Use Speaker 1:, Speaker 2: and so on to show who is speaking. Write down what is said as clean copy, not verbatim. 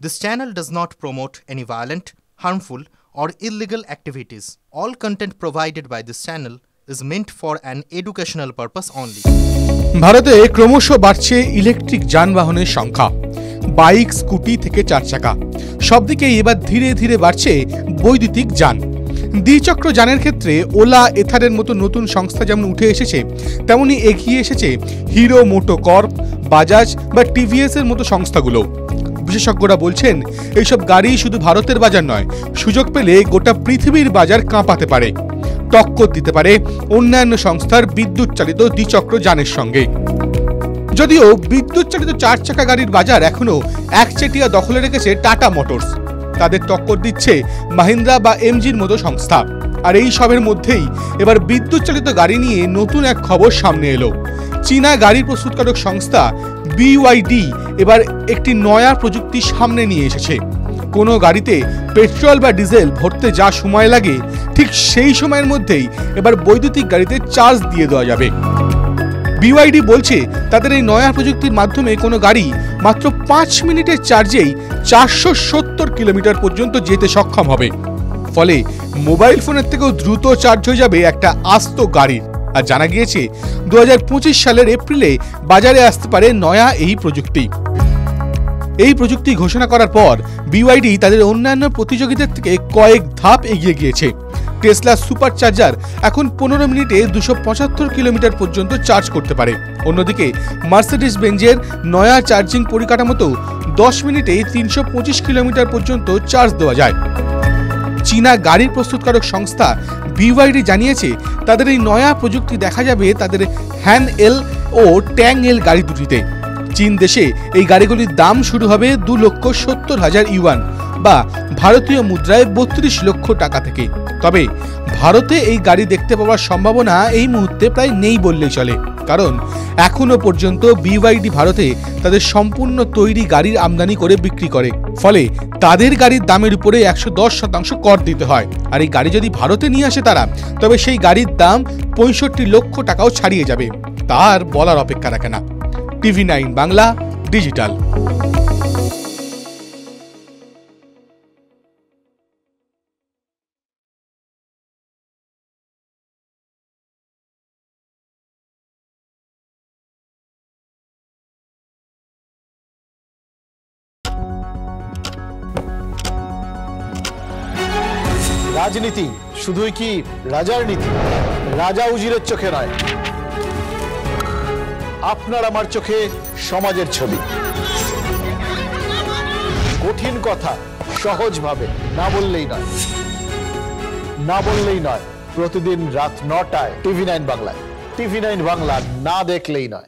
Speaker 1: This channel does not promote any violent, harmful, or illegal activities. All content provided by this channel is meant for an educational purpose only.
Speaker 2: ভারতে ক্রমশ বাড়ছে electric যানবাহনের সংখ্যা। Bike, scooty থেকে চার চাকা সব দিকেই এবার ধীরে ধীরে বাড়ছে বৈদ্যুতিক যান। দ্বিচক্র যানের ক্ষেত্রে ওলা, এথারের মতো নতুন সংস্থা যেমন উঠে এসেছে, তেমনি এগিয়ে এসেছে হিরো মোটোকর্প, বাজাজ বা টিভিএস এর মতো সংস্থাগুলো। বিশেষজ্ঞরা বলছেন এইসব গাড়ি শুধু ভারতের বাজার নয়, সুযোগ পেলে গোটা পৃথিবীর বাজার কাঁপাতে পারে, টক্কর দিতে পারে অন্যান্য সংস্থার বিদ্যুৎ চালিত দ্বিচক্র যানের সঙ্গে। যদিও বিদ্যুৎ চালিত চার চাকা গাড়ির বাজার এখনো একচেটিয়া দখলে রেখেছে টাটা মোটরস, তাদের টক্কর দিচ্ছে মাহিন্দ্রা বা এমজির মতো সংস্থা। আর এই সবের মধ্যেই এবার বিদ্যুৎ চালিত গাড়ি নিয়ে নতুন এক খবর সামনে এলো। চীনা গাড়ি প্রস্তুতকারক সংস্থা BYD এবার একটি নয়া প্রযুক্তি সামনে নিয়ে এসেছে। কোনো গাড়িতে পেট্রোল বা ডিজেল ভরতে যা সময় লাগে, ঠিক সেই সময়ের মধ্যেই এবার বৈদ্যুতিক গাড়িতে চার্জ দিয়ে দেওয়া যাবে। BYD বলছে তাদের এই নয়া প্রযুক্তির মাধ্যমে কোনো গাড়ি মাত্র 5 মিনিটের চার্জেই 470 কিলোমিটার পর্যন্ত যেতে সক্ষম হবে। ফলে মোবাইল ফোনের থেকেও দ্রুত চার্জ হয়ে যাবে একটা আস্ত গাড়ির। আর জানা গিয়েছে 2025 সালের এপ্রিলে বাজারে আসতে পারে নয়া এই প্রযুক্তি। এই প্রযুক্তি ঘোষণা করার পর BYD তাদের অন্যান্য প্রতিযোগীদের থেকে কয়েক ধাপ এগিয়ে গিয়েছে। টেসলা সুপার চার্জার এখন 15 মিনিটে 275 কিলোমিটার পর্যন্ত চার্জ করতে পারে। অন্যদিকে মার্সিডিজ বেঞ্জের নয়া চার্জিং পরিকাঠামোতেও 10 মিনিটে 325 কিলোমিটার পর্যন্ত চার্জ দেওয়া যায়। চীনা গাড়ির প্রস্তুতকারক সংস্থা BYD জানিয়েছে তাদের এই নয়া প্রযুক্তি দেখা যাবে তাদের হ্যান এল ও ট্যাং এল গাড়ি দুটিতে। চীন দেশে এই গাড়িগুলির দাম শুরু হবে 2,70,000 ইউয়ান বা ভারতীয় মুদ্রায় 32 লক্ষ টাকা থেকে। তবে ভারতে এই গাড়ি দেখতে পাওয়ার সম্ভাবনা এই মুহূর্তে প্রায় নেই বললেই চলে, কারণ এখনো পর্যন্ত BYD ভারতে তাদের সম্পূর্ণ তৈরি গাড়ির আমদানি করে বিক্রি করে। ফলে তাদের গাড়ির দামের উপরে 110% কর দিতে হয়। আর এই গাড়ি যদি ভারতে নিয়ে আসে তারা, তবে সেই গাড়ির দাম 65 লক্ষ টাকাও ছাড়িয়ে যাবে। তার বলার অপেক্ষা রাখে না। TV9 Bangla digital.
Speaker 3: রাজনীতি শুধুই কি রাজার নীতি? রাজা উজিরের চোখে নয়, আপনার আমার চোখে সমাজের ছবি। কঠিন কথা সহজভাবে না বললেই নয়। প্রতিদিন রাত 9টায় TV9 বাংলায়। TV9 বাংলা না দেখলেই নয়।